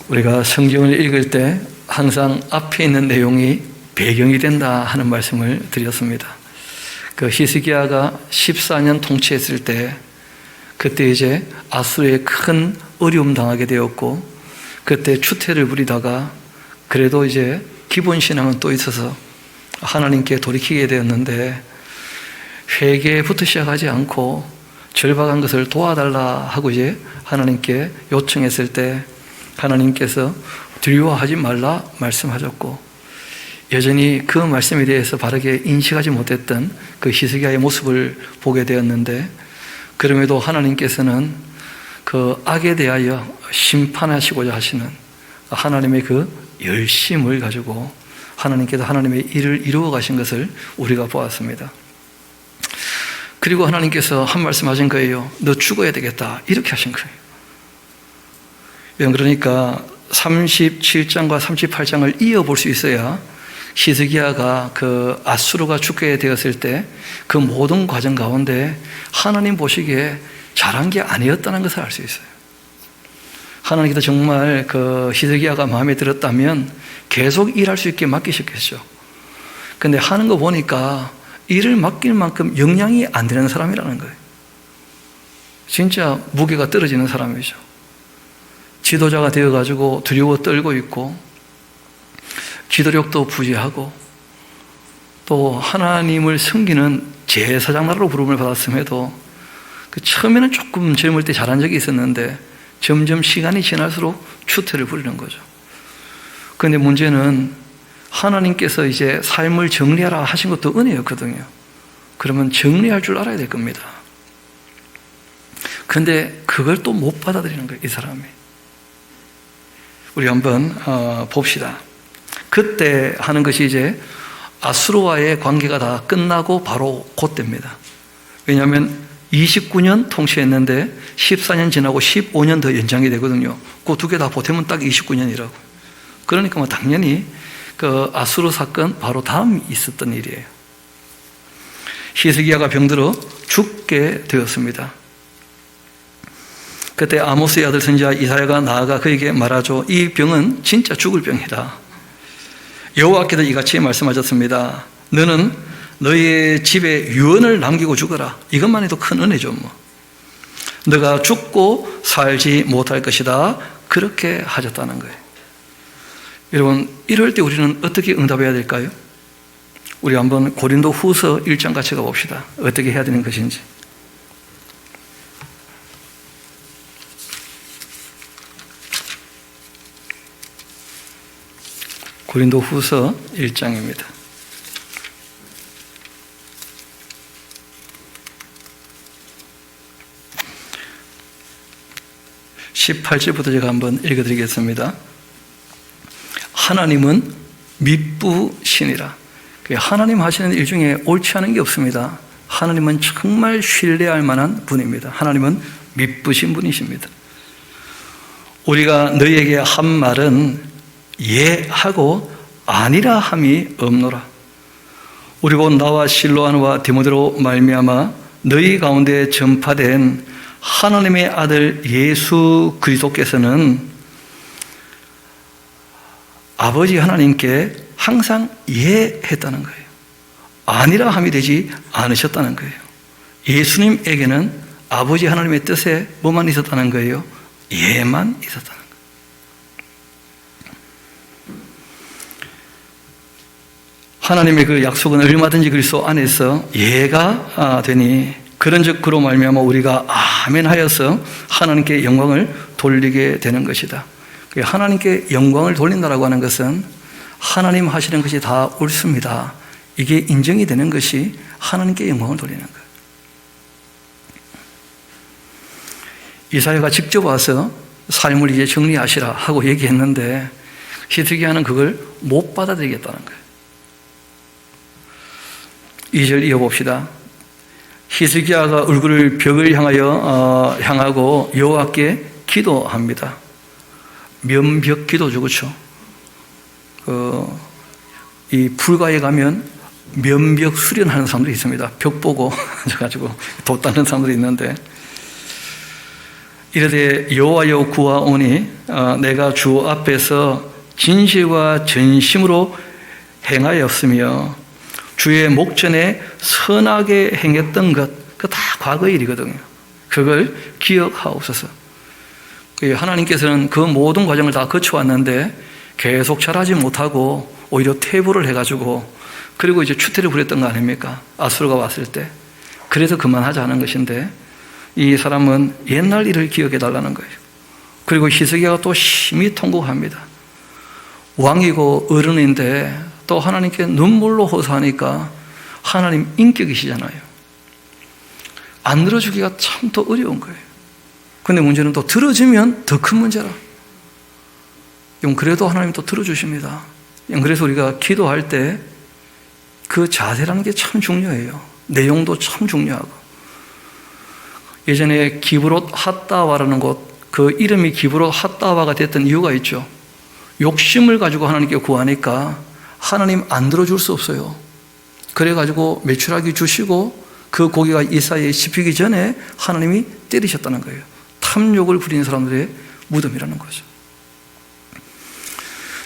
우리가 성경을 읽을 때 항상 앞에 있는 내용이 배경이 된다 하는 말씀을 드렸습니다. 그 히스기야가 14년 통치했을 때 그때 이제 아수르에 큰 어려움 당하게 되었고 그때 추태를 부리다가 그래도 이제 기본 신앙은 또 있어서 하나님께 돌이키게 되었는데 회개부터 시작하지 않고 절박한 것을 도와달라 하고 이제 하나님께 요청했을 때 하나님께서 두려워하지 말라 말씀하셨고 여전히 그 말씀에 대해서 바르게 인식하지 못했던 그 히스기야의 모습을 보게 되었는데 그럼에도 하나님께서는 그 악에 대하여 심판하시고자 하시는 하나님의 그 열심을 가지고 하나님께서 하나님의 일을 이루어 가신 것을 우리가 보았습니다. 그리고 하나님께서 한 말씀 하신 거예요. 너 죽어야 되겠다. 이렇게 하신 거예요. 그러니까 37장과 38장을 이어볼 수 있어야 히스기야가 그 아수르가 죽게 되었을 때 그 모든 과정 가운데 하나님 보시기에 잘한 게 아니었다는 것을 알 수 있어요. 하나님께서 정말 그 히스기야가 마음에 들었다면 계속 일할 수 있게 맡기셨겠죠. 근데 하는 거 보니까 일을 맡길 만큼 역량이 안 되는 사람이라는 거예요. 진짜 무게가 떨어지는 사람이죠. 지도자가 되어가지고 두려워 떨고 있고 기도력도 부재하고 또 하나님을 섬기는 제사장 나라로 부름을 받았음에도 그 처음에는 조금 젊을 때 잘한 적이 있었는데 점점 시간이 지날수록 추태를 부리는 거죠. 그런데 문제는 하나님께서 이제 삶을 정리하라 하신 것도 은혜였거든요. 그러면 정리할 줄 알아야 될 겁니다. 그런데 그걸 또 못 받아들이는 거예요, 이 사람이. 우리 한번 봅시다. 그때 하는 것이 이제 아수르와의 관계가 다 끝나고 바로 그때입니다. 왜냐하면 29년 통치했는데 14년 지나고 15년 더 연장이 되거든요. 그 두 개 다 보태면 딱 29년이라고. 그러니까 뭐 당연히 그 아수르 사건 바로 다음 있었던 일이에요. 히스기야가 병들어 죽게 되었습니다. 그때 아모스의 아들 선지자 이사야가 나아가 그에게 말하죠. 이 병은 진짜 죽을 병이다. 여호와께서 이같이 말씀하셨습니다. 너는 너의 집에 유언을 남기고 죽어라. 이것만 해도 큰 은혜죠. 너가 죽고 살지 못할 것이다. 그렇게 하셨다는 거예요. 여러분, 이럴 때 우리는 어떻게 응답해야 될까요? 우리 한번 고린도 후서 1장 같이 가봅시다. 어떻게 해야 되는 것인지. 고린도 후서 1장입니다. 18절부터 제가 한번 읽어드리겠습니다. 하나님은 미쁘시니라. 하나님 하시는 일 중에 옳지 않은 게 없습니다. 하나님은 정말 신뢰할 만한 분입니다. 하나님은 미쁘신 분이십니다. 우리가 너희에게 한 말은 예 하고 아니라 함이 없노라. 우리 곧 나와 실로아노와 디모데로 말미암아 너희 가운데 전파된 하나님의 아들 예수 그리스도께서는 아버지 하나님께 항상 예 했다는 거예요. 아니라 함이 되지 않으셨다는 거예요. 예수님에게는 아버지 하나님의 뜻에 뭐만 있었다는 거예요? 예만 있었다는 거예요. 하나님의 그 약속은 얼마든지 그리스도 안에서 예가 되니 그런즉 그로 말미암아 우리가 아멘 하여서 하나님께 영광을 돌리게 되는 것이다. 하나님께 영광을 돌린다라고 하는 것은 하나님 하시는 것이 다 옳습니다. 이게 인정이 되는 것이 하나님께 영광을 돌리는 거예요. 이사야가 직접 와서 삶을 이제 정리하시라 하고 얘기했는데 히스기야는 그걸 못 받아들이겠다는 거예요. 2절 이어봅시다. 히스기야가 얼굴을 벽을 향하고 여호와께 기도합니다. 면벽 기도죠, 그렇죠? 이 불가에 가면 면벽 수련하는 사람들이 있습니다. 벽 보고 가지고 돛 닦는 사람들이 있는데 이르되 여호와여 구하오니 내가 주 앞에서 진실과 전심으로 행하였으며 주의 목전에 선하게 행했던 것, 그 다 과거의 일이거든요. 그걸 기억하옵소서. 하나님께서는 그 모든 과정을 다 거쳐왔는데 계속 잘하지 못하고 오히려 퇴보를 해가지고 그리고 이제 추태를 부렸던 거 아닙니까? 아수르가 왔을 때. 그래서 그만하자는 것인데 이 사람은 옛날 일을 기억해 달라는 거예요. 그리고 히스기야가 또 심히 통곡합니다. 왕이고 어른인데 또 하나님께 눈물로 호소하니까 하나님 인격이시잖아요. 안 들어주기가 참 더 어려운 거예요. 근데 문제는 또 들어주면 더 큰 문제라. 그래도 하나님 또 들어주십니다. 그래서 우리가 기도할 때 그 자세라는 게 참 중요해요. 내용도 참 중요하고. 예전에 기브롯 핫다와라는 곳, 그 이름이 기브롯 핫다와가 됐던 이유가 있죠. 욕심을 가지고 하나님께 구하니까 하나님 안 들어줄 수 없어요. 그래가지고 메추라기 주시고 그 고기가 이사야에 씹히기 전에 하나님이 때리셨다는 거예요. 탐욕을 부리는 사람들의 무덤이라는 거죠.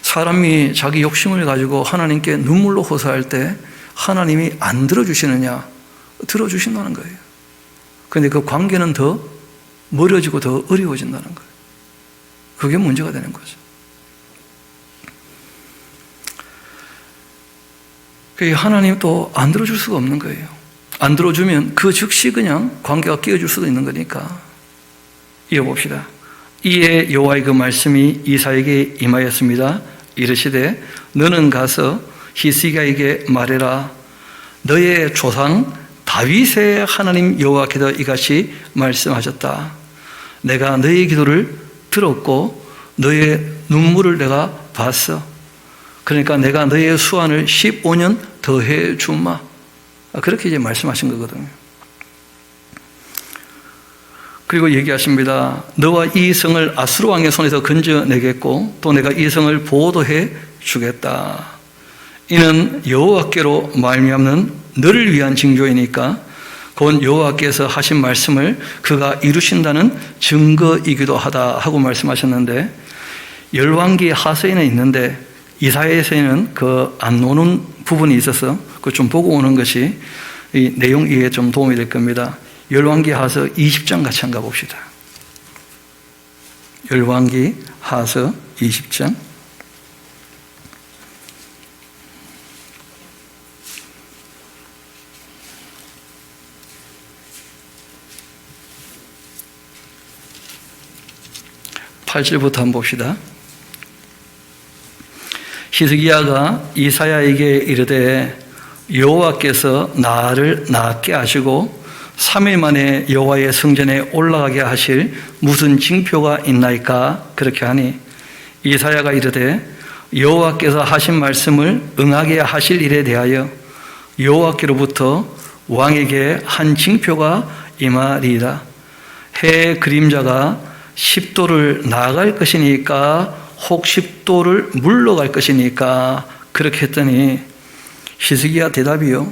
사람이 자기 욕심을 가지고 하나님께 눈물로 호소할 때 하나님이 안 들어주시느냐? 들어주신다는 거예요. 그런데 그 관계는 더 멀어지고 더 어려워진다는 거예요. 그게 문제가 되는 거죠. 하나님 또 안 들어줄 수가 없는 거예요. 안 들어주면 그 즉시 그냥 관계가 깨어질 수도 있는 거니까. 이어봅시다. 이에 여호와의 그 말씀이 이사야에게 임하였습니다. 이르시되 너는 가서 히스기야에게 말해라. 너의 조상 다윗의 하나님 여호와께서 이같이 말씀하셨다. 내가 너의 기도를 들었고 너의 눈물을 내가 봤어. 그러니까 내가 너의 수완을 15년 더해 주마. 그렇게 이제 말씀하신 거거든요. 그리고 얘기하십니다. 너와 이 성을 아수르 왕의 손에서 건져내겠고 또 내가 이 성을 보호해 주겠다. 이는 여호와께로 말미암는 너를 위한 징조이니까 곧 여호와께서 하신 말씀을 그가 이루신다는 증거이기도 하다 하고 말씀하셨는데, 열왕기 하서에는 있는데 이사야에서는 그 안 오는 부분이 있어서 그걸 좀 보고 오는 것이 이 내용 이해에 좀 도움이 될 겁니다. 열왕기 하서 20장 같이 한번 가봅시다. 열왕기 하서 20장. (8절부터) 한번 봅시다. 히스기야가 이사야에게 이르되 여호와께서 나를 낫게 하시고 3일 만에 여호와의 성전에 올라가게 하실 무슨 징표가 있나이까? 그렇게 하니 이사야가 이르되 여호와께서 하신 말씀을 응하게 하실 일에 대하여 여호와께로부터 왕에게 한 징표가 임하리이다. 해의 그림자가 10도를 나아갈 것이니까 혹 10도를 물러갈 것이니까. 그렇게 했더니 히스기야 대답이요,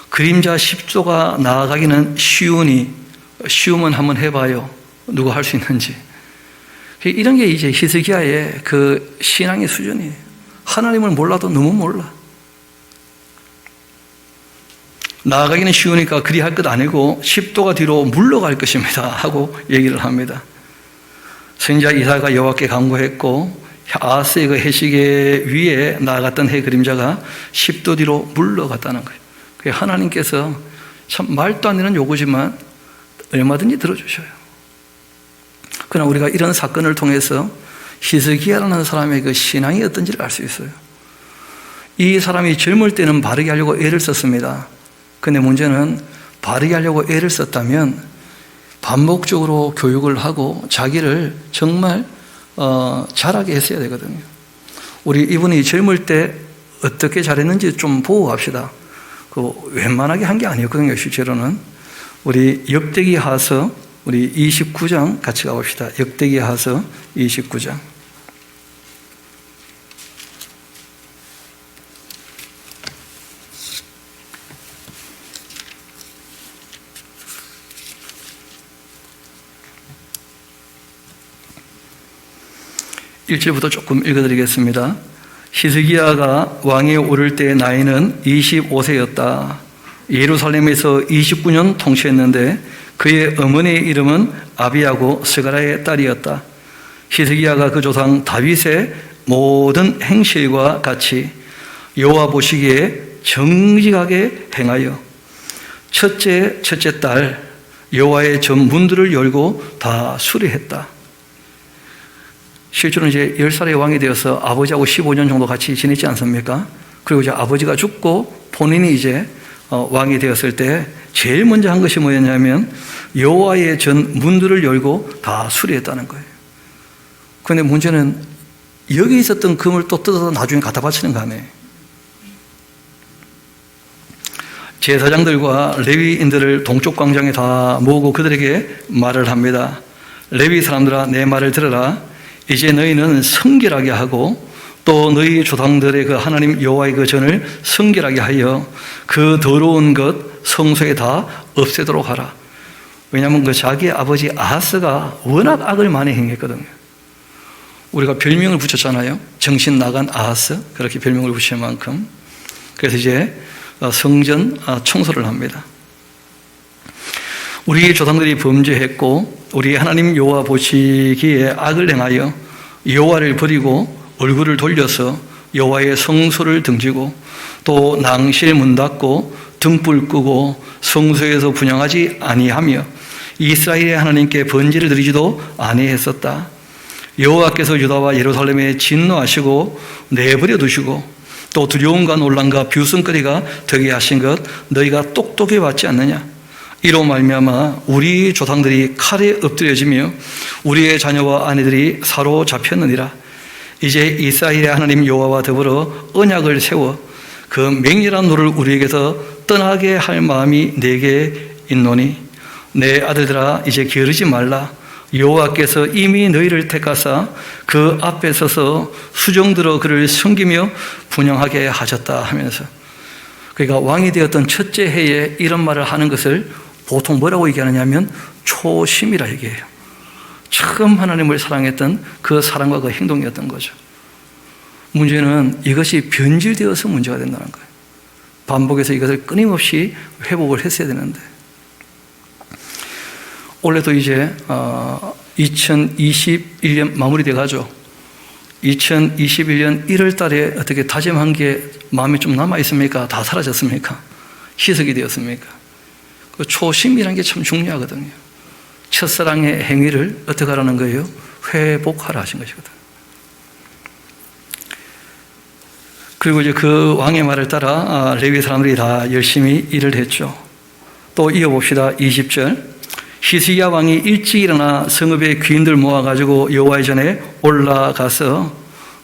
그림자 10도가 나아가기는 쉬우면 한번 해봐요. 누가 할 수 있는지. 이런 게 이제 히스기야의 그 신앙의 수준이에요. 하나님을 몰라도 너무 몰라. 나아가기는 쉬우니까 그리 할 것 아니고 10도가 뒤로 물러갈 것입니다 하고 얘기를 합니다. 선지자 이사야가 여호와께 간구했고 아하스의 그 해시계 위에 나아갔던 해 그림자가 10도 뒤로 물러갔다는 거예요. 하나님께서 참 말도 안 되는 요구지만 얼마든지 들어주셔요. 그러나 우리가 이런 사건을 통해서 히스기야라는 사람의 그 신앙이 어떤지를 알 수 있어요. 이 사람이 젊을 때는 바르게 하려고 애를 썼습니다. 그런데 문제는 바르게 하려고 애를 썼다면 반복적으로 교육을 하고 자기를 정말 잘하게 했어야 되거든요. 우리 이분이 젊을 때 어떻게 잘했는지 좀 보고 갑시다. 그 웬만하게 한 게 아니었거든요. 실제로는. 우리 역대기 하서 우리 29장 같이 가봅시다. 역대기 하서 29장. 1절부터 조금 읽어드리겠습니다. 히스기야가 왕에 오를 때의 나이는 25세였다. 예루살렘에서 29년 통치했는데 그의 어머니의 이름은 아비야고 스가랴의 딸이었다. 히스기야가 그 조상 다윗의 모든 행실과 같이 여호와 보시기에 정직하게 행하여 첫째 딸 여호와의 전 문들을 열고 다 수리했다. 실제로는 이제 10살의 왕이 되어서 아버지하고 15년 정도 같이 지냈지 않습니까? 그리고 이제 아버지가 죽고 본인이 이제 왕이 되었을 때 제일 먼저 한 것이 뭐였냐면 여호와의 전 문들을 열고 다 수리했다는 거예요. 그런데 문제는 여기 있었던 금을 또 뜯어서 나중에 갖다 바치는 거 아니에요. 제사장들과 레위인들을 동쪽 광장에 다 모으고 그들에게 말을 합니다. 레위 사람들아, 내 말을 들어라. 이제 너희는 성결하게 하고 또 너희 조상들의 그 하나님 여호와의 그 전을 성결하게 하여 그 더러운 것 성소에 다 없애도록 하라. 왜냐하면 그 자기 아버지 아하스가 워낙 악을 많이 행했거든요. 우리가 별명을 붙였잖아요. 정신 나간 아하스, 그렇게 별명을 붙일 만큼. 그래서 이제 성전 청소를 합니다. 우리 조상들이 범죄했고 우리 하나님 여호와 보시기에 악을 행하여 여호와를 버리고 얼굴을 돌려서 여호와의 성소를 등지고 또 낭실 문 닫고 등불 끄고 성소에서 분향하지 아니하며 이스라엘의 하나님께 번제를 드리지도 아니했었다. 여호와께서 유다와 예루살렘에 진노하시고 내버려 두시고 또 두려움과 놀람과 비웃음거리가 되게 하신 것 너희가 똑똑히 봤지 않느냐. 이로 말미암아 우리 조상들이 칼에 엎드려지며 우리의 자녀와 아내들이 사로잡혔느니라. 이제 이스라엘의 하나님 여호와와 더불어 언약을 세워 그 맹렬한 노를 우리에게서 떠나게 할 마음이 내게 있노니 내 아들들아 이제 게으르지 말라. 여호와께서 이미 너희를 택하사 그 앞에 서서 수종들어 그를 섬기며 분향하게 하셨다 하면서, 그러니까 왕이 되었던 첫째 해에 이런 말을 하는 것을 보통 뭐라고 얘기하느냐면 초심이라 얘기해요. 처음 하나님을 사랑했던 그 사랑과 그 행동이었던 거죠. 문제는 이것이 변질되어서 문제가 된다는 거예요. 반복해서 이것을 끊임없이 회복을 했어야 되는데, 올해도 이제 2021년 마무리돼 가죠. 2021년 1월 달에 어떻게 다짐한 게 마음에 좀 남아 있습니까? 다 사라졌습니까? 희석이 되었습니까? 그 초심이라는 게 참 중요하거든요. 첫사랑의 행위를 어떻게 하라는 거예요? 회복하라 하신 것이거든요. 그리고 이제 그 왕의 말을 따라 레위 사람들이 다 열심히 일을 했죠. 또 이어봅시다. 20절. 히스기야 왕이 일찍 일어나 성읍의 귀인들 모아가지고 여호와의 전에 올라가서,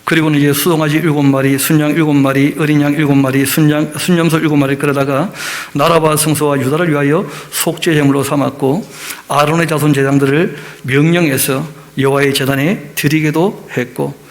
그리고는 이제 수송아지 7마리, 순양 7마리, 어린 양 7마리, 순염소 7마리 끌어다가 나라바 성소와 유다를 위하여 속죄 제물로 삼았고, 아론의 자손 제장들을 명령해서 여호와의 제단에 드리게도 했고,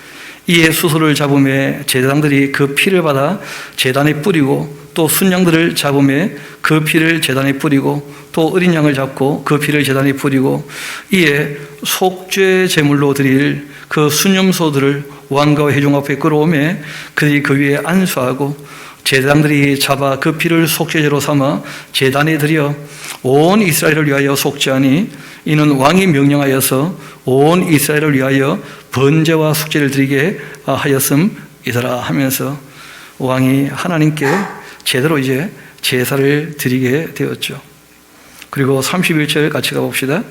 이에 수소를 잡음에 제사장들이 그 피를 받아 제단에 뿌리고, 또 순양들을 잡음에 그 피를 제단에 뿌리고, 또 어린 양을 잡고 그 피를 제단에 뿌리고, 이에 속죄 제물로 드릴 그 순염소들을 왕과 회중 앞에 끌어오매 그들이 그 위에 안수하고, 제사장들이 잡아 그 피를 속죄제로 삼아 제단에 드려 온 이스라엘을 위하여 속죄하니, 이는 왕이 명령하여서 온 이스라엘을 위하여 번제와 속죄를 드리게 하였음이더라 하면서 왕이 하나님께 제대로 이제 제사를 드리게 되었죠. 그리고 31절 같이 가봅시다.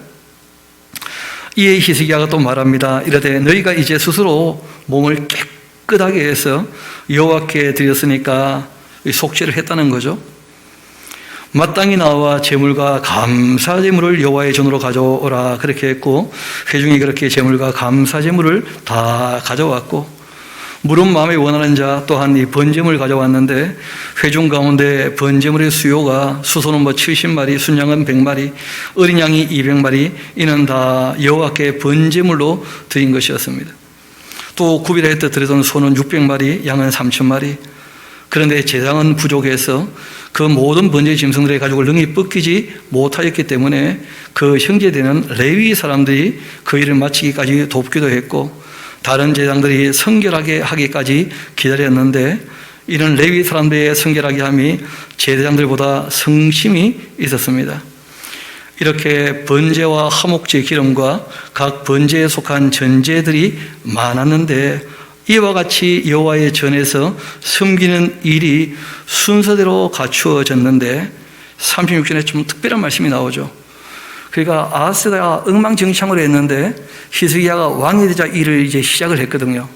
이에 히스기야가 또 말합니다. 이르되 너희가 이제 스스로 몸을 깨끗하게 해서 여호와께 드렸으니까 속죄를 했다는 거죠. 마땅히 나와 제물과 감사 제물을 여호와의 전으로 가져오라 그렇게 했고, 회중이 그렇게 제물과 감사 제물을 다 가져왔고, 물은 마음에 원하는 자 또한 이 번제물 가져왔는데, 회중 가운데 번제물의 수요가 수소는 70마리, 순양은 100마리, 어린 양이 200마리, 이는 다 여호와께 번제물로 드린 것이었습니다. 또 구비를 드리던 소는 600마리, 양은 3000마리. 그런데 제사장은 부족해서 그 모든 번제 짐승들의 가죽을 능히 벗기지 못하였기 때문에 그 형제되는 레위 사람들이 그 일을 마치기까지 돕기도 했고, 다른 제사장들이 성결하게 하기까지 기다렸는데 이런 레위 사람들의 성결하게 함이 제사장들보다 성심이 있었습니다. 이렇게 번제와 화목제 기름과 각 번제에 속한 전제들이 많았는데 이와 같이 여호와의 전에서 섬기는 일이 순서대로 갖추어졌는데 36절에 좀 특별한 말씀이 나오죠. 그러니까 아하스가 엉망진창으로 했는데 히스기야가 왕이 되자 일을 이제 시작을 했거든요.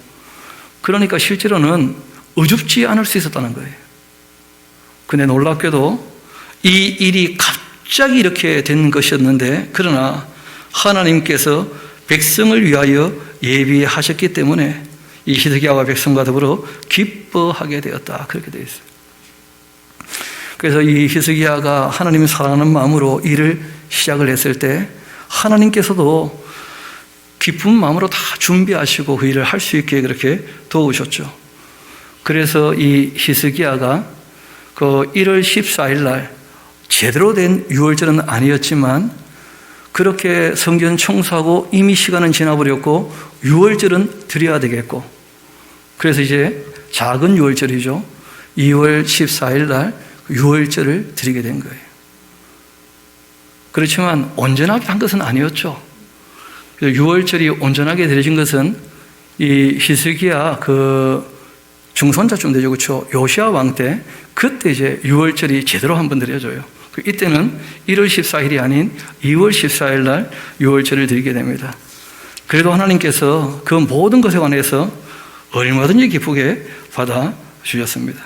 그러니까 실제로는 어줍지 않을 수 있었다는 거예요. 근데 놀랍게도 이 일이 갑자기 이렇게 된 것이었는데 그러나 하나님께서 백성을 위하여 예비하셨기 때문에 이 히스기야와 백성과 더불어 기뻐하게 되었다. 그렇게 되어 있어요. 그래서 이 히스기야가 하나님을 사랑하는 마음으로 일을 시작을 했을 때 하나님께서도 기쁜 마음으로 다 준비하시고 그 일을 할 수 있게 그렇게 도우셨죠. 그래서 이 히스기야가 그 1월 14일 날 제대로 된 유월절은 아니었지만 그렇게 성전 청소하고 이미 시간은 지나버렸고 유월절은 드려야 되겠고 그래서 이제 작은 유월절이죠. 2월 14일 날 유월절을 드리게 된 거예요. 그렇지만 온전하게 한 것은 아니었죠. 유월절이 온전하게 드려진 것은 이 히스기야 그 중손자쯤 되죠. 그렇죠. 요시야 왕 때 그때 이제 유월절이 제대로 한번 드려져요. 이때는 1월 14일이 아닌 2월 14일 날 유월절을 드리게 됩니다. 그래도 하나님께서 그 모든 것에 관해서 얼마든지 기쁘게 받아주셨습니다.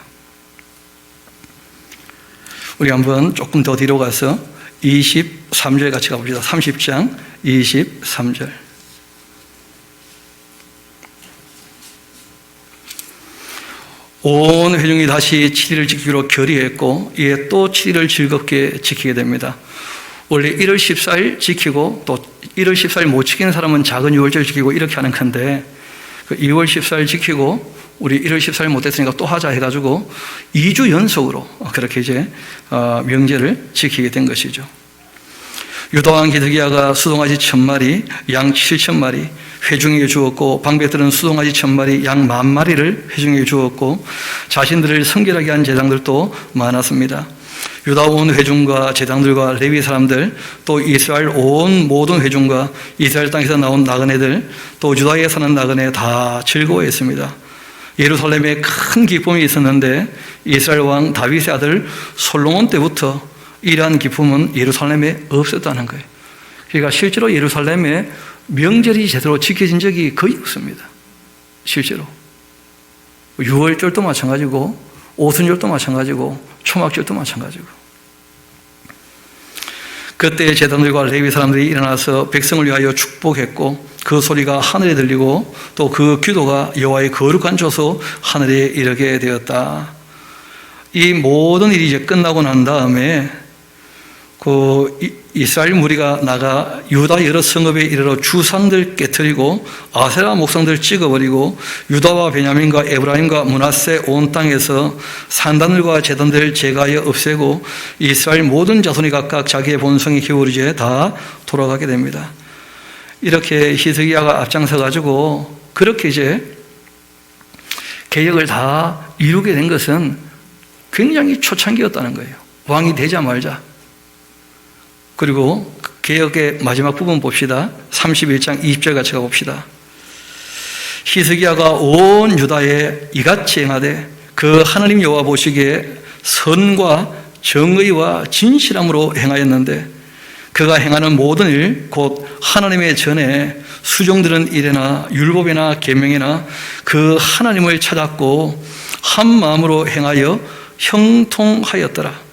우리 한번 조금 더 뒤로 가서 23절 같이 가봅시다. 30장 23절. 온 회중이 다시 7일을 지키기로 결의했고 이에 또 7일을 즐겁게 지키게 됩니다. 원래 1월 14일 지키고 또 1월 14일 못 지키는 사람은 작은 유월절 지키고 이렇게 하는 건데 그 2월 14일 지키고 우리 1월 14일 못했으니까 또 하자 해가지고 2주 연속으로 그렇게 이제 명제를 지키게 된 것이죠. 유다왕 히스기야가 수송아지 1000마리, 양 7000마리 회중에게 주었고 방백들은 수송아지 1000마리, 양 10,000마리를 회중에게 주었고 자신들을 성결하게 한 제사장들도 많았습니다. 유다 온 회중과 제사장들과 레위 사람들 또 이스라엘 온 모든 회중과 이스라엘 땅에서 나온 나그네들 또 유다에 사는 나그네 다 즐거워했습니다. 예루살렘에 큰 기쁨이 있었는데 이스라엘 왕 다윗의 아들 솔로몬 때부터 이러한 기쁨은 예루살렘에 없었다는 거예요. 그러니까 실제로 예루살렘에 명절이 제대로 지켜진 적이 거의 없습니다. 실제로. 유월절도 마찬가지고 오순절도 마찬가지고 초막절도 마찬가지고. 그때 제사장들과 레위 사람들이 일어나서 백성을 위하여 축복했고 그 소리가 하늘에 들리고 또 그 기도가 여호와의 거룩한 조소 하늘에 이르게 되었다. 이 모든 일이 이제 끝나고 난 다음에 그 이스라엘 무리가 나가 유다 여러 성읍에 이르러 주상들 깨뜨리고 아세라 목상들 찍어버리고 유다와 베냐민과 에브라임과 므낫세 온 땅에서 산단들과 제단들을 제거하여 없애고 이스라엘 모든 자손이 각각 자기의 본성에 기울이지 다 돌아가게 됩니다. 이렇게 히스기야가 앞장서 가지고 그렇게 이제 개혁을 다 이루게 된 것은 굉장히 초창기였다는 거예요. 왕이 되자마자. 그리고 개혁의 마지막 부분 봅시다. 31장 20절 같이 가봅시다. 히스기야가 온 유다에 이같이 행하되 그 하나님 여호와 보시기에 선과 정의와 진실함으로 행하였는데 그가 행하는 모든 일 곧 하나님의 전에 수종들은 일에나 율법이나 계명이나 그 하나님을 찾았고 한 마음으로 행하여 형통하였더라.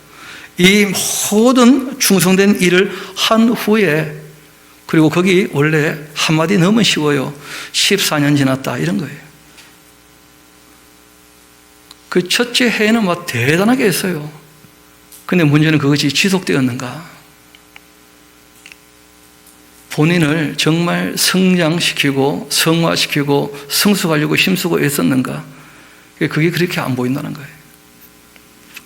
이 모든 충성된 일을 한 후에 그리고 거기 원래 한마디 너무 쉬워요. 14년 지났다 이런 거예요. 그 첫째 해에는 막 대단하게 했어요. 근데 문제는 그것이 지속되었는가? 본인을 정말 성장시키고 성화시키고 성숙하려고 힘쓰고 애썼는가? 그게 그렇게 안 보인다는 거예요.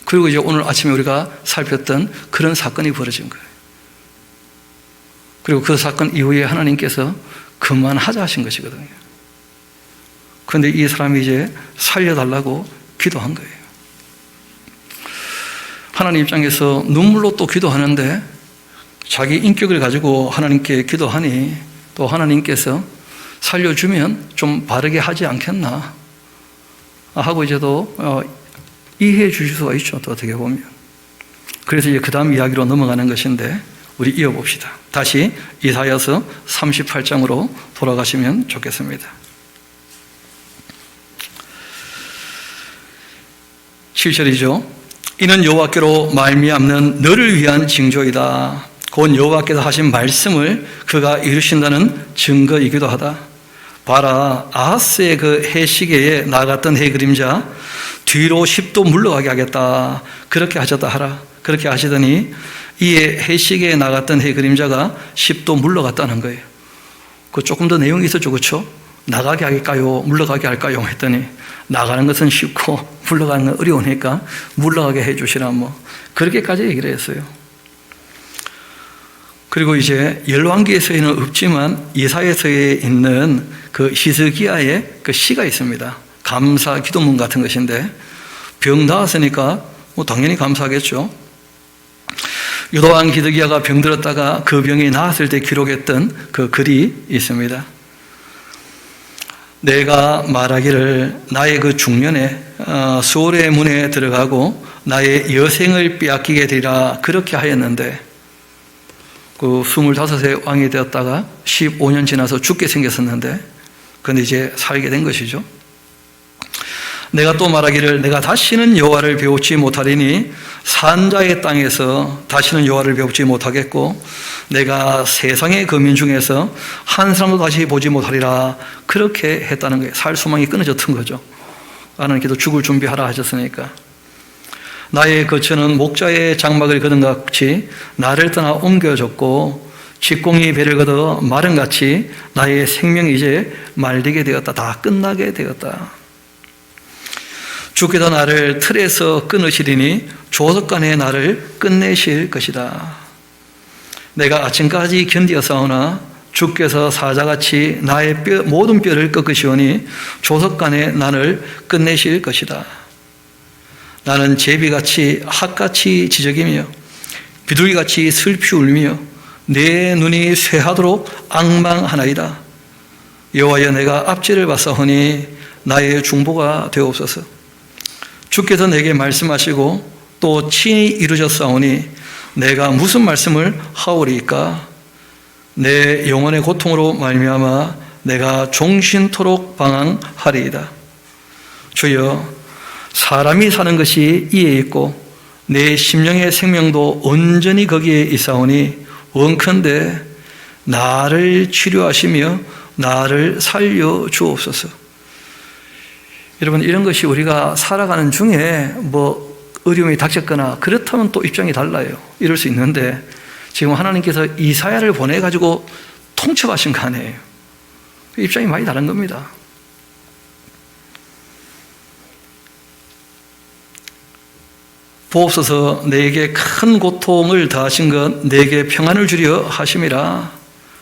그리고 이제 오늘 아침에 우리가 살폈던 그런 사건이 벌어진 거예요. 그리고 그 사건 이후에 하나님께서 그만하자 하신 것이거든요. 그런데 이 사람이 이제 살려달라고 기도한 거예요. 하나님 입장에서 눈물로 또 기도하는데 자기 인격을 가지고 하나님께 기도하니 또 하나님께서 살려주면 좀 바르게 하지 않겠나 하고 이제도 이해해 주실 수가 있죠. 또 어떻게 보면. 그래서 이제 그 다음 이야기로 넘어가는 것인데 우리 이어봅시다. 다시 이사야서 38장으로 돌아가시면 좋겠습니다. 7절이죠. 이는 여호와께로 말미암는 너를 위한 징조이다. 곧 여호와께서 하신 말씀을 그가 이루신다는 증거이기도 하다. 봐라, 아하스의 그 해시계에 나갔던 해 그림자 뒤로 10도 물러가게 하겠다. 그렇게 하셨다 하라. 그렇게 하시더니 이에 해시계에 나갔던 해 그림자가 10도 물러갔다는 거예요. 그 조금 더 내용이 있었죠, 그렇죠? 나가게 할까요? 물러가게 할까요? 했더니 나가는 것은 쉽고 물러가는 건 어려우니까 물러가게 해주시라 뭐 그렇게까지 얘기를 했어요. 그리고 이제 열왕기에서는 없지만 이사야서에 있는 그 히스기야의 그 시가 있습니다. 감사 기도문 같은 것인데 병 나았으니까 뭐 당연히 감사하겠죠. 유다왕 히스기야가 병들었다가 그 병이 나았을 때 기록했던 그 글이 있습니다. 내가 말하기를 나의 그 중년에 수월의 문에 들어가고 나의 여생을 빼앗기게 되리라 그렇게 하였는데 그 25세 왕이 되었다가 15년 지나서 죽게 생겼었는데 그런데 이제 살게 된 것이죠. 내가 또 말하기를 내가 다시는 여호와를 배우지 못하리니 산자의 땅에서 다시는 여호와를 배우지 못하겠고 내가 세상의 거민 중에서 한 사람도 다시 보지 못하리라 그렇게 했다는 거예요. 살 소망이 끊어졌던 거죠. 하나님께서 죽을 준비하라 하셨으니까. 나의 거처는 목자의 장막을 거둔 것 같이 나를 떠나 옮겨졌고 직공이 배를 걷어 마른 같이 나의 생명이 이제 말리게 되었다. 다 끝나게 되었다. 주께서 나를 틀에서 끊으시리니 조석간에 나를 끝내실 것이다. 내가 아침까지 견디었사오나 주께서 사자같이 나의 모든 뼈를 꺾으시오니 조석간에 나를 끝내실 것이다. 나는 제비같이 핫같이 지저귀며 비둘기같이 슬피 울며 내 눈이 쇠하도록 앙망하나이다. 여호와여 내가 앞지를 봤사오니 나의 중보가 되옵소서. 주께서 내게 말씀하시고 또 친히 이루셨사오니 내가 무슨 말씀을 하오리이까. 내 영혼의 고통으로 말미암아 내가 종신토록 방황하리이다. 주여 사람이 사는 것이 이에 있고 내 심령의 생명도 온전히 거기에 있사오니 원컨대 나를 치료하시며 나를 살려 주옵소서. 여러분 이런 것이 우리가 살아가는 중에 뭐 어려움이 닥쳤거나 그렇다면 또 입장이 달라요. 이럴 수 있는데 지금 하나님께서 이사야를 보내가지고 통첩하신 거 아니에요. 입장이 많이 다른 겁니다. 보옵소서 내게 큰 고통을 더하신 것 내게 평안을 주려 하심이라.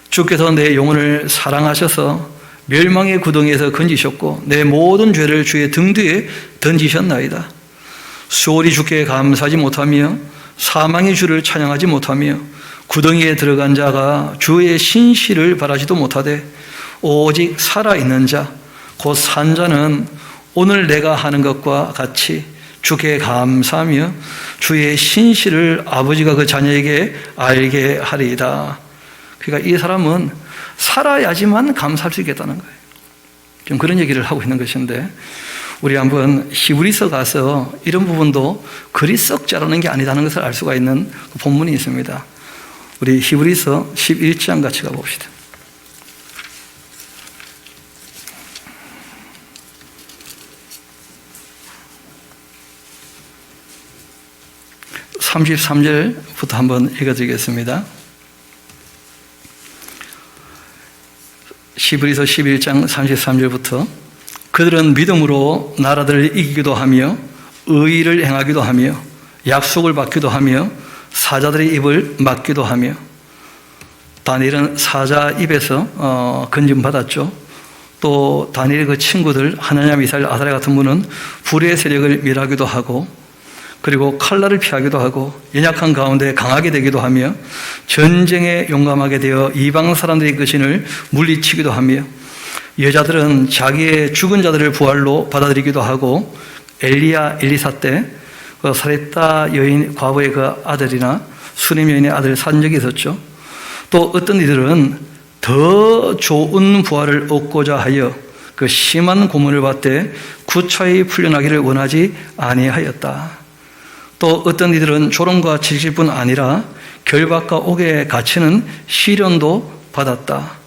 주께서 내 영혼을 사랑하셔서 멸망의 구덩이에서 건지셨고 내 모든 죄를 주의 등 뒤에 던지셨나이다. 수월이 주께 감사하지 못하며 사망의 주를 찬양하지 못하며 구덩이에 들어간 자가 주의 신실을 바라지도 못하되 오직 살아있는 자 곧 산 자는 오늘 내가 하는 것과 같이 주께 감사하며 주의 신실을 아버지가 그 자녀에게 알게 하리이다. 그러니까 이 사람은 살아야지만 감사할 수 있겠다는 거예요. 지금 그런 얘기를 하고 있는 것인데 우리 한번 히브리서 가서 이런 부분도 그리 썩 자르는 게 아니라는 것을 알 수가 있는 본문이 있습니다. 우리 히브리서 11장 같이 가봅시다. (33절부터) 한번 읽어드리겠습니다. 히브리서 11장 33절부터 그들은 믿음으로 나라들을 이기기도 하며 의의를 행하기도 하며 약속을 받기도 하며 사자들의 입을 막기도 하며 다니엘은 사자 입에서 건짐 받았죠. 또 다니엘의 그 친구들 하나냐, 미사엘, 아사랴 같은 분은 불의 세력을 멸하기도 하고, 그리고 칼날을 피하기도 하고, 연약한 가운데 강하게 되기도 하며, 전쟁에 용감하게 되어 이방 사람들의 그 신을 물리치기도 하며, 여자들은 자기의 죽은 자들을 부활로 받아들이기도 하고, 엘리야, 엘리사 때 그 사렙다 여인 과부의 그 아들이나 수림 여인의 아들 산 적이 있었죠. 또 어떤 이들은 더 좋은 부활을 얻고자 하여 그 심한 고문을 받되 구차히 풀려나기를 원하지 아니하였다. 또 어떤 이들은 조롱과 질질뿐 아니라 결박과 옥에 갇히는 시련도 받았다.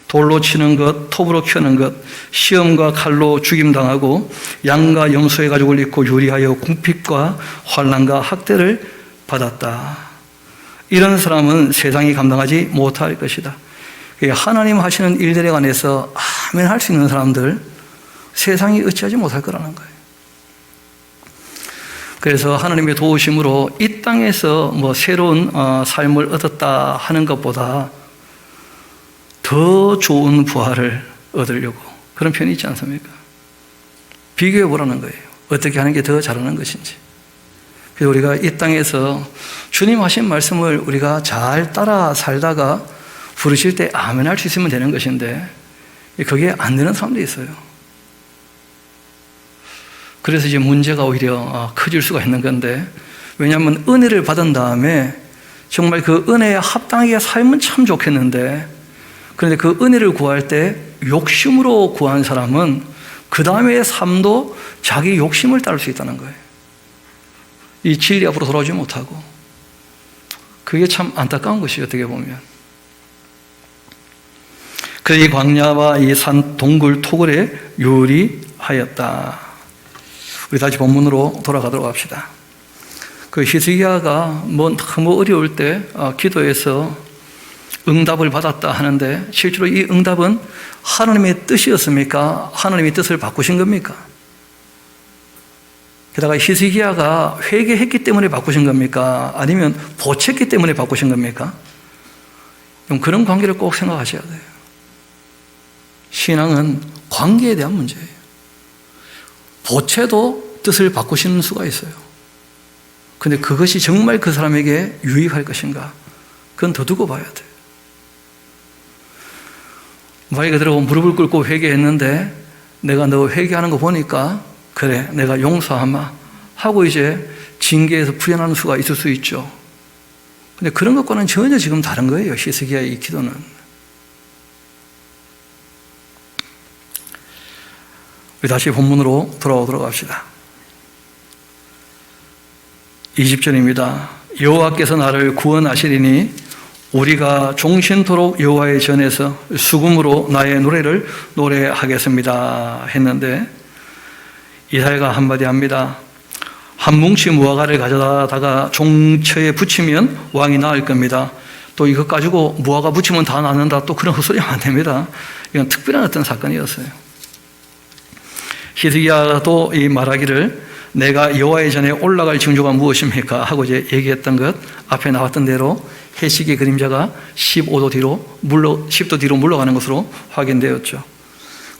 돌로 치는 것, 톱으로 켜는 것, 시험과 칼로 죽임당하고 양과 염소의 가죽을 입고 유리하여 궁핍과 환난과 학대를 받았다. 이런 사람은 세상이 감당하지 못할 것이다. 하나님 하시는 일들에 관해서 아멘 할 수 있는 사람들, 세상이 어찌하지 못할 거라는 거예요. 그래서 하나님의 도우심으로 이 땅에서 새로운 삶을 얻었다 하는 것보다 더 좋은 부활을 얻으려고 그런 편이 있지 않습니까? 비교해 보라는 거예요. 어떻게 하는 게 더 잘하는 것인지. 그래서 우리가 이 땅에서 주님 하신 말씀을 우리가 잘 따라 살다가 부르실 때 아멘 할 수 있으면 되는 것인데 그게 안 되는 사람도 있어요. 그래서 이제 문제가 오히려 커질 수가 있는 건데, 왜냐하면 은혜를 받은 다음에 정말 그 은혜에 합당하게 살면 참 좋겠는데, 그런데 그 은혜를 구할 때 욕심으로 구한 사람은 그 다음의 삶도 자기 욕심을 따를 수 있다는 거예요. 이 진리 앞으로 돌아오지 못하고. 그게 참 안타까운 것이에요, 어떻게 보면. 그래서 이 광야와 이 산 동굴 토굴에 유리하였다. 우리 다시 본문으로 돌아가도록 합시다. 그 히스기야가 너무 어려울 때 기도해서 응답을 받았다 하는데, 실제로 이 응답은 하나님의 뜻이었습니까? 하나님의 뜻을 바꾸신 겁니까? 게다가 히스기야가 회개했기 때문에 바꾸신 겁니까? 아니면 보챘기 때문에 바꾸신 겁니까? 그런 관계를 꼭 생각하셔야 돼요. 신앙은 관계에 대한 문제예요. 보채도 뜻을 바꾸시는 수가 있어요. 그런데 그것이 정말 그 사람에게 유익할 것인가? 그건 더 두고 봐야 돼요. 말 그대로 무릎을 꿇고 회개했는데 내가 너 회개하는 거 보니까 그래, 내가 용서하마 하고 이제 징계에서 풀려나는 수가 있을 수 있죠. 근데 그런 것과는 전혀 지금 다른 거예요, 히스기야의 이 기도는. 우리 다시 본문으로 돌아오도록 합시다. 20절입니다. 여호와께서 나를 구원하시리니 우리가 종신토록 여호와의 전에서 수금으로 나의 노래를 노래하겠습니다 했는데, 이사야가 한마디 합니다. 한 뭉치 무화과를 가져다가 종처에 붙이면 왕이 나을 겁니다. 또 이것 가지고 무화과 붙이면 다 낫는다, 또 그런 헛소리 하면 안 됩니다. 이건 특별한 어떤 사건이었어요. 히스기야도 이 말하기를 내가 여호와의 전에 올라갈 징조가 무엇입니까? 하고 이제 얘기했던 것, 앞에 나왔던 대로 해식의 그림자가 10도 뒤로 물러가는 것으로 확인되었죠.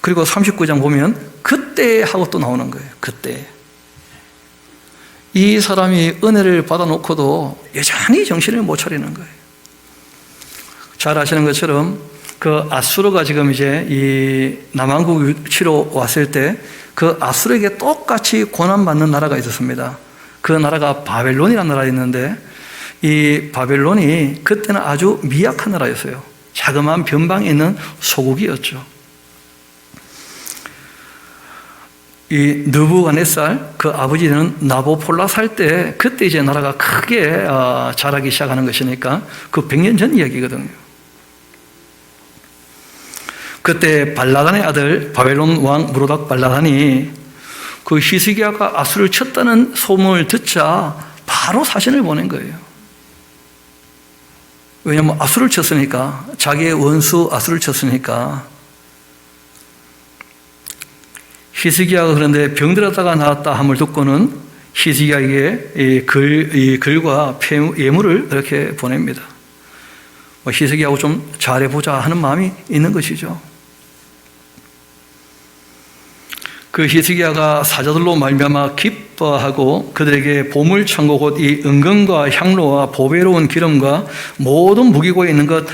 그리고 39장 보면 그때 하고 또 나오는 거예요. 그때. 이 사람이 은혜를 받아놓고도 여전히 정신을 못 차리는 거예요. 잘 아시는 것처럼 그 아수르가 지금 이제 이 남왕국 치러 왔을 때 그 아수르에게 똑같이 고난받는 나라가 있었습니다. 그 나라가 바벨론이라는 나라였는데, 이 바벨론이 그때는 아주 미약한 나라였어요. 자그마한 변방에 있는 소국이었죠. 이 느부갓네살 그 아버지는 나보폴라 살 때 그때 이제 나라가 크게 자라기 시작하는 것이니까 그 100년 전 이야기거든요. 그때 발라단의 아들 바벨론 왕 무로닥 발라단이 그 히스기야가 아수를 쳤다는 소문을 듣자 바로 사신을 보낸 거예요. 왜냐하면 아수를 쳤으니까, 자기의 원수 아수를 쳤으니까. 히스기야가 그런데 병들었다가 나왔다 함을 듣고는 히스기야에게 이 글과 예물을 이렇게 보냅니다. 히스기야하고 좀 잘해보자 하는 마음이 있는 것이죠. 그 히스기야가 사자들로 말미암아 기뻐하고 그들에게 보물 창고 곧 이 은금과 향로와 보배로운 기름과 모든 무기고에 있는 것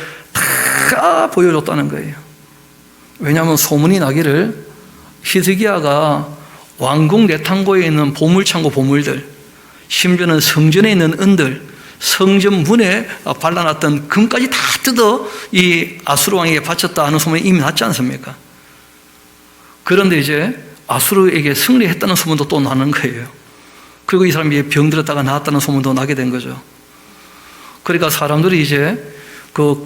다 보여줬다는 거예요. 왜냐하면 소문이 나기를 히스기야가 왕궁 내탕고에 있는 보물 창고 보물들, 심지어는 성전에 있는 은들, 성전 문에 발라놨던 금까지 다 뜯어 이 아수르 왕에게 바쳤다 하는 소문이 이미 났지 않습니까? 그런데 이제 아수르에게 승리했다는 소문도 또 나는 거예요. 그리고 이 사람이 병들었다가 나았다는 소문도 나게 된 거죠. 그러니까 사람들이 이제 그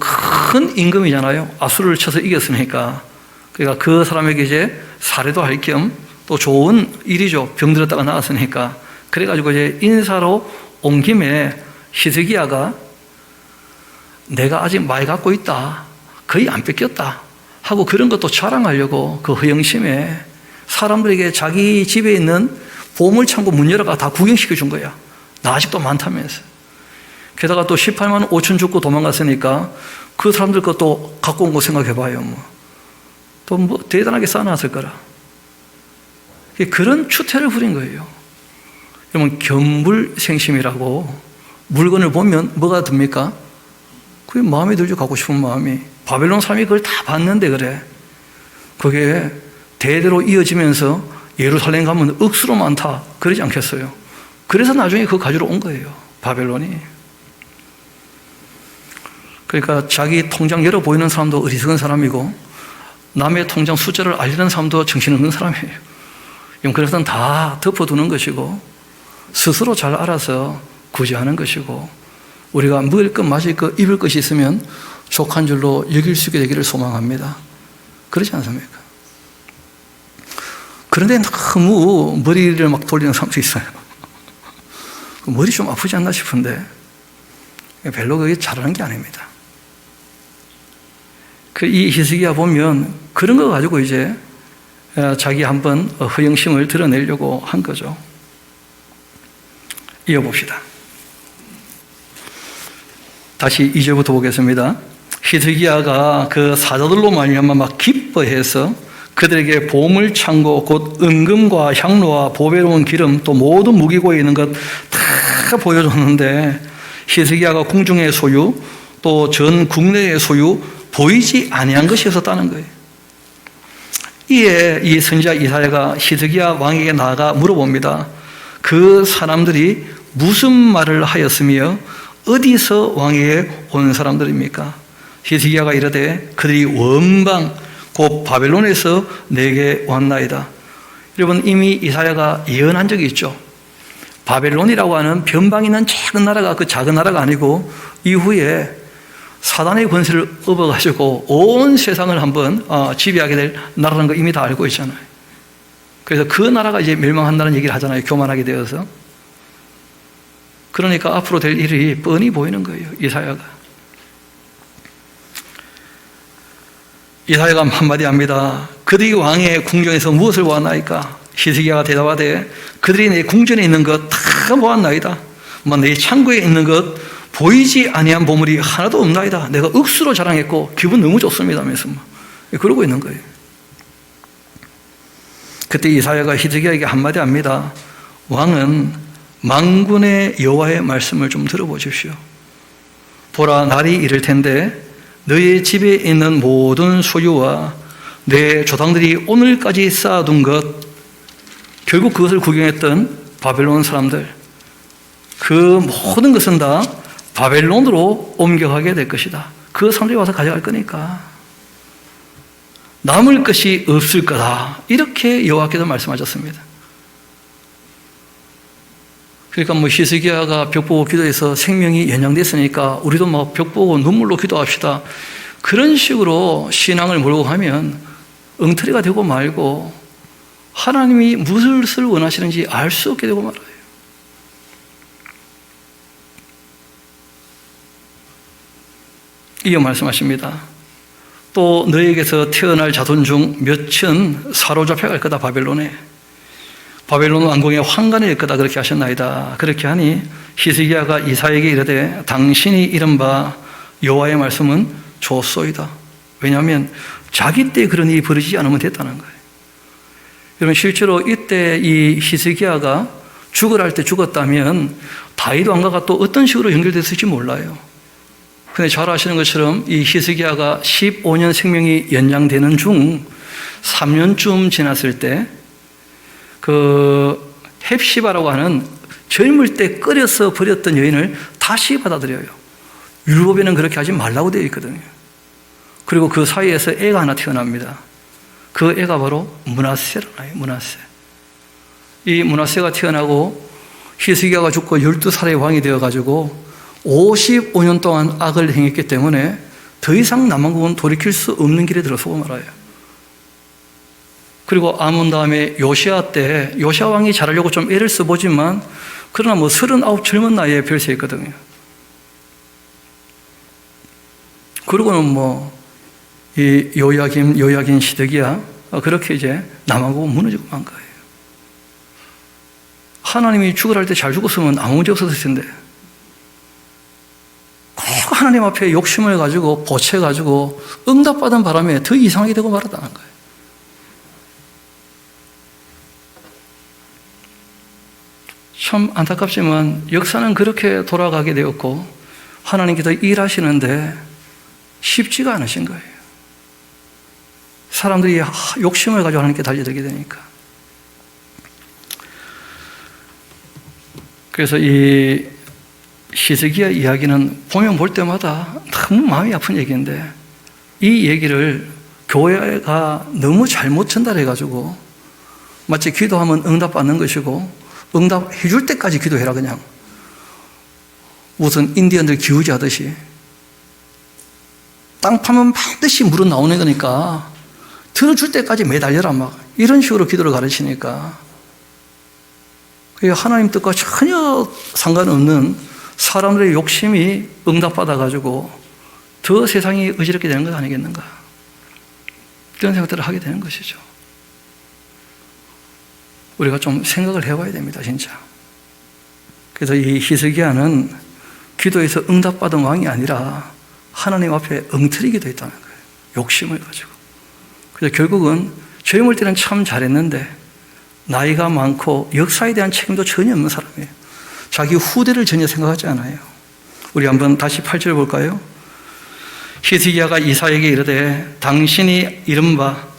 큰 임금이잖아요. 아수르를 쳐서 이겼으니까. 그러니까 그 사람에게 이제 살해도 할 겸 또 좋은 일이죠. 병들었다가 나았으니까. 그래가지고 이제 인사로 온 김에 히스기야가 내가 아직 많이 갖고 있다. 거의 안 뺏겼다. 하고 그런 것도 자랑하려고 그 허영심에 사람들에게 자기 집에 있는 보물창고 문 열어가 다 구경시켜 준 거야. 나 아직도 많다면서. 게다가 또 18만 5천 죽고 도망갔으니까 그 사람들 것도 갖고 온 거 생각해봐요. 또 뭐 대단하게 쌓아놨을 거라. 그런 추태를 부린 거예요. 그러면 견불생심이라고 물건을 보면 뭐가 듭니까? 그게 마음에 들죠. 갖고 싶은 마음이. 바벨론 사람이 그걸 다 봤는데 그래. 그게 대대로 이어지면서 예루살렘 가면 억수로 많다. 그러지 않겠어요? 그래서 나중에 그거 가지러 온 거예요. 바벨론이. 그러니까 자기 통장 열어 보이는 사람도 어리석은 사람이고 남의 통장 숫자를 알리는 사람도 정신없는 사람이에요. 그래서 다 덮어두는 것이고 스스로 잘 알아서 구제하는 것이고 우리가 먹을 것, 마실 것, 입을 것이 있으면 족한 줄로 여길 수 있게 되기를 소망합니다. 그렇지 않습니까? 그런데 너무 머리를 막 돌리는 사람도 있어요. 머리 좀 아프지 않나 싶은데 별로 그게 잘하는 게 아닙니다. 이 히스기야 보면 그런 거 가지고 이제 자기 한번 허영심을 드러내려고 한 거죠. 이어봅시다. 다시 2절부터 보겠습니다. 히스기야가 그 사자들로 말미암아 막 기뻐해서 그들에게 보물 창고 곧 은금과 향로와 보배로운 기름 또 모든 무기고에 있는 것 다 보여줬는데 히스기야가 궁중의 소유 또 전 국내의 소유 보이지 아니한 것이 없었다는 거예요. 이에 이 선지자 이사야가 히스기야 왕에게 나아가 물어봅니다. 그 사람들이 무슨 말을 하였으며 어디서 왕에게 온 사람들입니까? 히스기야가 이르되 그들이 원방 곧 바벨론에서 내게 왔나이다. 여러분 이미 이사야가 예언한 적이 있죠. 바벨론이라고 하는 변방 있는 작은 나라가 그 작은 나라가 아니고 이후에 사단의 권세를 업어가지고 온 세상을 한번 지배하게 될 나라라는 거 이미 다 알고 있잖아요. 그래서 그 나라가 이제 멸망한다는 얘기를 하잖아요. 교만하게 되어서. 그러니까 앞으로 될 일이 뻔히 보이는 거예요. 이사야가 한마디 합니다. 그들이 왕의 궁전에서 무엇을 보았나이까? 히스기야가 대답하되 그들이 내 궁전에 있는 것 다 보았나이다. 내 창고에 있는 것 보이지 아니한 보물이 하나도 없나이다. 내가 억수로 자랑했고 기분 너무 좋습니다 하면서 그러고 있는 거예요. 그때 이사야가 히스기야에게 한마디 합니다. 왕은 만군의 여호와의 말씀을 좀 들어보십시오. 보라, 날이 이를 텐데 너의 집에 있는 모든 소유와 내 조상들이 오늘까지 쌓아둔 것, 결국 그것을 구경했던 바벨론 사람들, 그 모든 것은 다 바벨론으로 옮겨가게 될 것이다. 그 사람들이 와서 가져갈 거니까 남을 것이 없을 거다. 이렇게 여호와께서 말씀하셨습니다. 그러니까 히스기야가 벽 보고 기도해서 생명이 연장됐으니까 우리도 벽 보고 눈물로 기도합시다. 그런 식으로 신앙을 몰고 가면 엉터리가 되고 말고 하나님이 무엇을 원하시는지 알 수 없게 되고 말아요. 이어 말씀하십니다. 또 너에게서 태어날 자손 중 몇천 사로잡혀 갈 거다. 바벨론에. 바벨론 왕궁의 환관일 거다. 그렇게 하셨나이다. 그렇게 하니 히스기야가 이사야에게 이르되 당신이 이른 바 여호와의 말씀은 좋소이다. 왜냐하면 자기 때 그런 일이 벌어지지 않으면 됐다는 거예요. 여러분, 실제로 이때 이 히스기야가 죽으라 할 때 죽었다면 다윗 왕가가 또 어떤 식으로 연결됐을지 몰라요. 근데 잘 아시는 것처럼 이 히스기야가 15년 생명이 연장되는 중 3년쯤 지났을 때 그 헵시바라고 하는 젊을 때 끌여서 버렸던 여인을 다시 받아들여요. 율법에는 그렇게 하지 말라고 되어 있거든요. 그리고 그 사이에서 애가 하나 태어납니다. 그 애가 바로 므낫세라나요. 므낫세. 이 므낫세가 태어나고 히스기야가 죽고 12살의 왕이 되어가지고 55년 동안 악을 행했기 때문에 더 이상 남왕국은 돌이킬 수 없는 길에 들어서고 말아요. 그리고 아몬 다음에 요시아 때 요시아 왕이 잘하려고 좀 애를 써보지만 그러나 39 젊은 나이에 별세했거든요. 그리고는 이 요야긴 시드기야 그렇게 이제 남왕국은 무너지고 만 거예요. 하나님이 죽으라 할 때 잘 죽었으면 아무 문제 없었을 텐데 꼭 하나님 앞에 욕심을 가지고 보채가지고 응답받은 바람에 더 이상하게 되고 말았다는 거예요. 참 안타깝지만 역사는 그렇게 돌아가게 되었고 하나님께서 일하시는데 쉽지가 않으신 거예요. 사람들이 욕심을 가지고 하나님께 달려들게 되니까. 그래서 이 히스기야 이야기는 보면 볼 때마다 너무 마음이 아픈 얘기인데 이 얘기를 교회가 너무 잘못 전달해가지고 마치 기도하면 응답받는 것이고 응답해 줄 때까지 기도해라 그냥 무슨 인디언들 기우제 하듯이 땅 파면 반드시 물은 나오는 거니까 들어줄 때까지 매달려라 막 이런 식으로 기도를 가르치니까 하나님 뜻과 전혀 상관없는 사람들의 욕심이 응답받아가지고 더 세상이 어지럽게 되는 것 아니겠는가 그런 생각들을 하게 되는 것이죠. 우리가 좀 생각을 해봐야 됩니다, 진짜. 그래서 이 히스기야는 기도에서 응답받은 왕이 아니라 하나님 앞에 엉터리게 됐다는 거예요. 욕심을 가지고. 그래서 결국은 젊을 때는 참 잘했는데 나이가 많고 역사에 대한 책임도 전혀 없는 사람이에요. 자기 후대를 전혀 생각하지 않아요. 우리 한번 다시 8절 볼까요? 히스기야가 이사야에게 이르되 당신이 이른바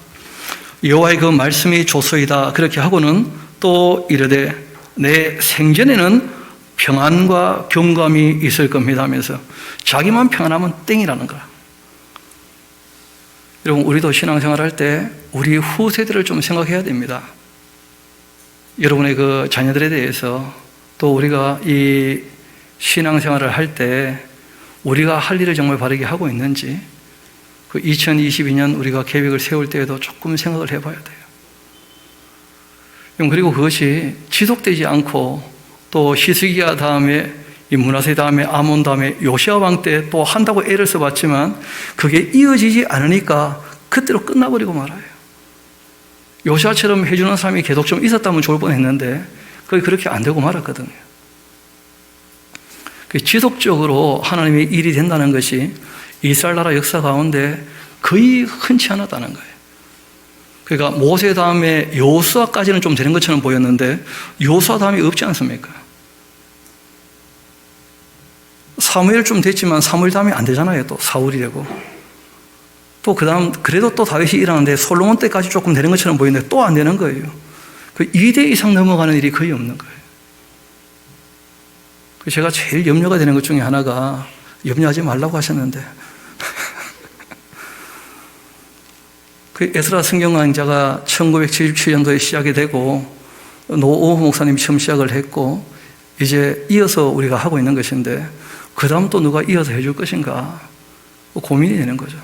여호와의 그 말씀이 좋소이다 그렇게 하고는 또 이르되 내 생전에는 평안과 경감이 있을 겁니다 하면서 자기만 평안하면 땡이라는 거야. 여러분 우리도 신앙생활할 때 우리 후세대를 좀 생각해야 됩니다. 여러분의 그 자녀들에 대해서 또 우리가 이 신앙생활을 할 때 우리가 할 일을 정말 바르게 하고 있는지 그 2022년 우리가 계획을 세울 때에도 조금 생각을 해봐야 돼요. 그리고 그것이 지속되지 않고 또 히스기야 다음에 이 므낫세 다음에 아몬 다음에 요시야 왕 때 또 한다고 애를 써봤지만 그게 이어지지 않으니까 그때로 끝나버리고 말아요. 요시야처럼 해주는 사람이 계속 좀 있었다면 좋을 뻔했는데 그게 그렇게 안 되고 말았거든요. 지속적으로 하나님의 일이 된다는 것이 이스라엘 나라 역사 가운데 거의 흔치 않았다는 거예요. 그러니까 모세 다음에 여호수아까지는 좀 되는 것처럼 보였는데 여호수아 다음이 없지 않습니까? 사무엘 좀 됐지만 사무엘 다음이 안 되잖아요. 또 사울이 되고 또 그 다음 그래도 또 다윗이 일하는데 솔로몬 때까지 조금 되는 것처럼 보이는데 또 안 되는 거예요. 그 2대 이상 넘어가는 일이 거의 없는 거예요. 제가 제일 염려가 되는 것 중에 하나가 염려하지 말라고 하셨는데 그 에스라 성경 강좌가 1977년도에 시작이 되고 노오호 목사님이 처음 시작을 했고 이제 이어서 우리가 하고 있는 것인데 그 다음 또 누가 이어서 해줄 것인가 고민이 되는 거죠.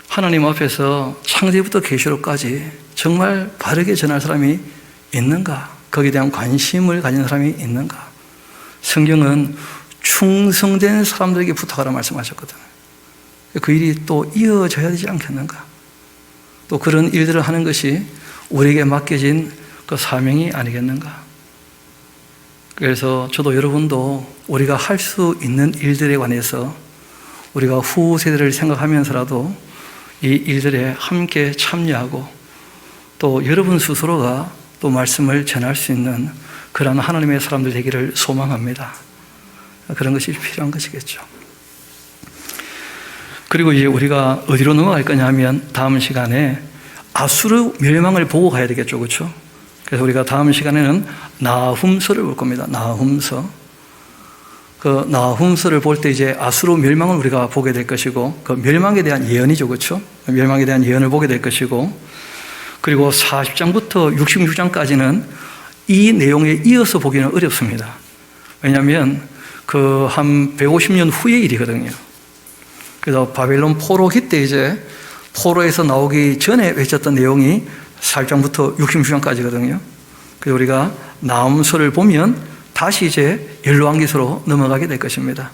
하나님 앞에서 창세부터 계시록까지 정말 바르게 전할 사람이 있는가? 거기에 대한 관심을 가진 사람이 있는가? 성경은 충성된 사람들에게 부탁하라 말씀하셨거든요. 그 일이 또 이어져야 되지 않겠는가? 또 그런 일들을 하는 것이 우리에게 맡겨진 그 사명이 아니겠는가? 그래서 저도 여러분도 우리가 할 수 있는 일들에 관해서 우리가 후 세대를 생각하면서라도 이 일들에 함께 참여하고 또 여러분 스스로가 또 말씀을 전할 수 있는 그런 하나님의 사람들 되기를 소망합니다. 그런 것이 필요한 것이겠죠. 그리고 이제 우리가 어디로 넘어갈 거냐 하면 다음 시간에 아수르 멸망을 보고 가야 되겠죠. 그렇죠? 그래서 우리가 다음 시간에는 나훔서를 볼 겁니다. 나훔서. 그 나훔서를 볼 때 이제 아수르 멸망을 우리가 보게 될 것이고, 그 멸망에 대한 예언이죠. 그렇죠? 멸망에 대한 예언을 보게 될 것이고, 그리고 40장부터 66장까지는 이 내용에 이어서 보기는 어렵습니다. 왜냐하면 그 한 150년 후의 일이거든요. 그래서 바벨론 포로기 때 이제 포로에서 나오기 전에 외쳤던 내용이 4장부터 66장까지거든요. 그래서 우리가 나훔서를 보면 다시 이제 열왕기서로 넘어가게 될 것입니다.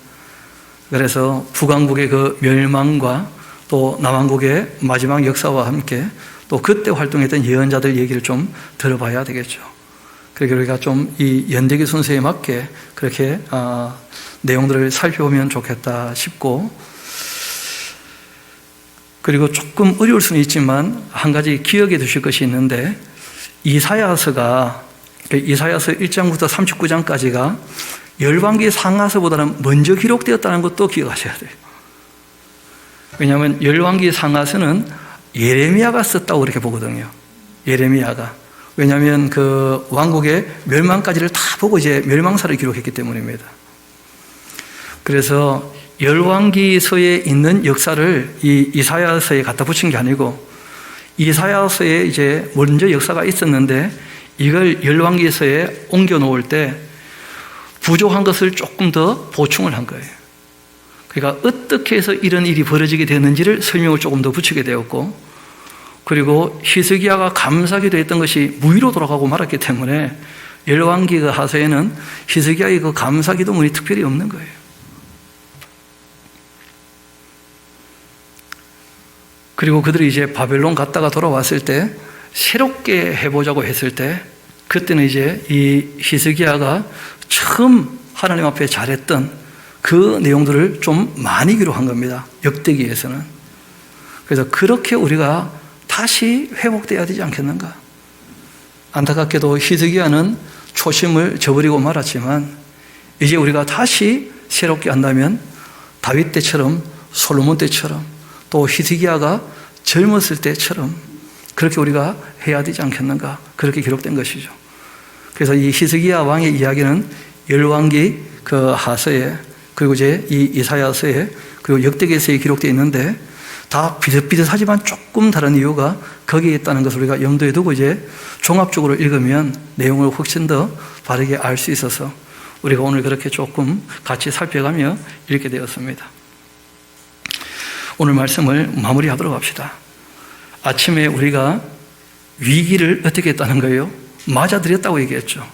그래서 북왕국의 그 멸망과 또 남왕국의 마지막 역사와 함께 또 그때 활동했던 예언자들 얘기를 좀 들어봐야 되겠죠. 그러니까 우리가 좀 이 연대기 순서에 맞게 그렇게 내용들을 살펴보면 좋겠다 싶고, 그리고 조금 어려울 수는 있지만 한 가지 기억해 두실 것이 있는데, 이사야서가 1장부터 39장까지가 열왕기 상하서보다는 먼저 기록되었다는 것도 기억하셔야 돼요. 왜냐하면 열왕기 상하서는 예레미야가 썼다고 그렇게 보거든요. 예레미야가. 왜냐하면 그 왕국의 멸망까지를 다 보고 이제 멸망사를 기록했기 때문입니다. 그래서 열왕기서에 있는 역사를 이 이사야서에 갖다 붙인 게 아니고, 이사야서에 이제 먼저 역사가 있었는데 이걸 열왕기서에 옮겨 놓을 때 부족한 것을 조금 더 보충을 한 거예요. 그러니까 어떻게 해서 이런 일이 벌어지게 되는지를 설명을 조금 더 붙이게 되었고, 그리고 히스기야가 감사기도 했던 것이 무위로 돌아가고 말았기 때문에 열왕기 그 하서에는 히스기야의 그 감사기도문이 특별히 없는 거예요. 그리고 그들이 이제 바벨론 갔다가 돌아왔을 때 새롭게 해보자고 했을 때, 그때는 이제 이 히스기야가 처음 하나님 앞에 잘했던 그 내용들을 좀 많이 기록한 겁니다. 역대기에서는. 그래서 그렇게 우리가 다시 회복되어야 되지 않겠는가. 안타깝게도 히스기야는 초심을 저버리고 말았지만 이제 우리가 다시 새롭게 한다면 다윗 때처럼, 솔로몬 때처럼, 또 히스기야가 젊었을 때처럼 그렇게 우리가 해야 되지 않겠는가. 그렇게 기록된 것이죠. 그래서 이 히스기야 왕의 이야기는 열왕기 그 하서에, 그리고 이제 이 이사야서에, 그리고 역대기서에 기록되어 있는데 다 비슷비슷하지만 조금 다른 이유가 거기에 있다는 것을 우리가 염두에 두고 이제 종합적으로 읽으면 내용을 훨씬 더 바르게 알 수 있어서 우리가 오늘 그렇게 조금 같이 살펴가며 읽게 되었습니다. 오늘 말씀을 마무리하도록 합시다. 아침에 우리가 위기를 어떻게 했다는 거예요? 맞아들였다고 얘기했죠.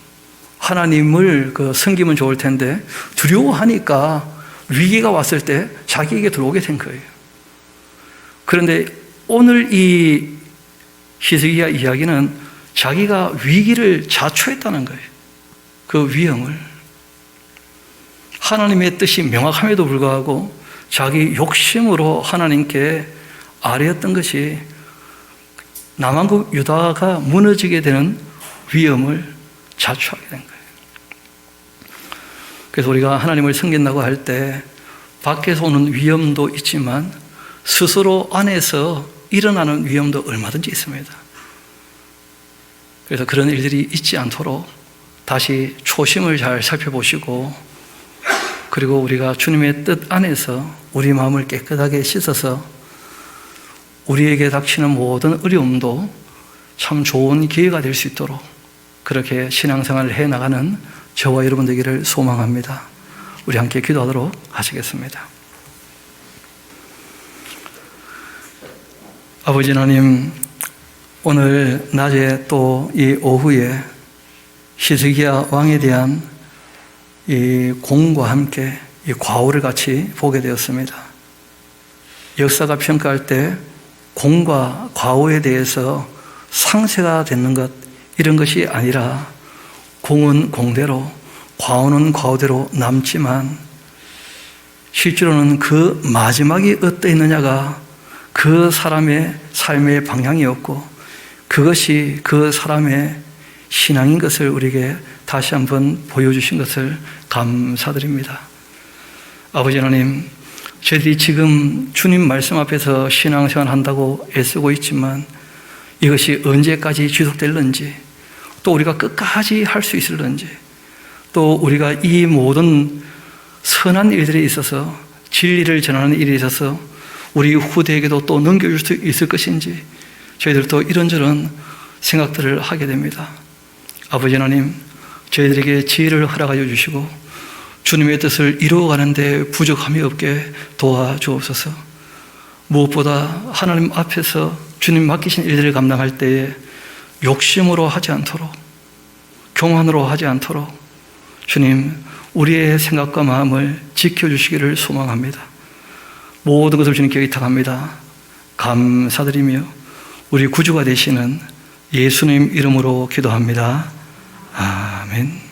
하나님을 섬기면 좋을 텐데 두려워하니까 위기가 왔을 때 자기에게 들어오게 된 거예요. 그런데 오늘 이 히스기야 이야기는 자기가 위기를 자초했다는 거예요. 그 위험을. 하나님의 뜻이 명확함에도 불구하고 자기 욕심으로 하나님께 아뢰었던 것이 남왕국 유다가 무너지게 되는 위험을 자초하게 된 거예요. 그래서 우리가 하나님을 섬긴다고 할 때 밖에서 오는 위험도 있지만 스스로 안에서 일어나는 위험도 얼마든지 있습니다. 그래서 그런 일들이 있지 않도록 다시 초심을 잘 살펴보시고, 그리고 우리가 주님의 뜻 안에서 우리 마음을 깨끗하게 씻어서 우리에게 닥치는 모든 어려움도 참 좋은 기회가 될 수 있도록 그렇게 신앙생활을 해나가는 저와 여러분 되기를 소망합니다. 우리 함께 기도하도록 하시겠습니다. 아버지 하나님, 오늘 낮에 또 이 오후에 히스기야 왕에 대한 이 공과 함께 이 과오를 같이 보게 되었습니다. 역사가 평가할 때 공과 과오에 대해서 상세가 되는 것, 이런 것이 아니라 공은 공대로, 과오는 과오대로 남지만 실제로는 그 마지막이 어떠했느냐가 그 그 사람의 삶의 방향이었고 그것이 그 사람의 신앙인 것을 우리에게 다시 한번 보여주신 것을 감사드립니다. 아버지 하나님, 저희들이 지금 주님 말씀 앞에서 신앙생활 한다고 애쓰고 있지만 이것이 언제까지 지속될는지, 또 우리가 끝까지 할 수 있을는지, 또 우리가 이 모든 선한 일들에 있어서, 진리를 전하는 일에 있어서 우리 후대에게도 또 넘겨줄 수 있을 것인지 저희들도 이런저런 생각들을 하게 됩니다. 아버지 하나님, 저희들에게 지혜를 허락하여 주시고 주님의 뜻을 이루어가는 데 부족함이 없게 도와주옵소서. 무엇보다 하나님 앞에서 주님 맡기신 일들을 감당할 때에 욕심으로 하지 않도록, 교만으로 하지 않도록 주님, 우리의 생각과 마음을 지켜주시기를 소망합니다. 모든 것을 주님께 의탁합니다. 감사드리며 우리 구주가 되시는 예수님 이름으로 기도합니다. 아멘.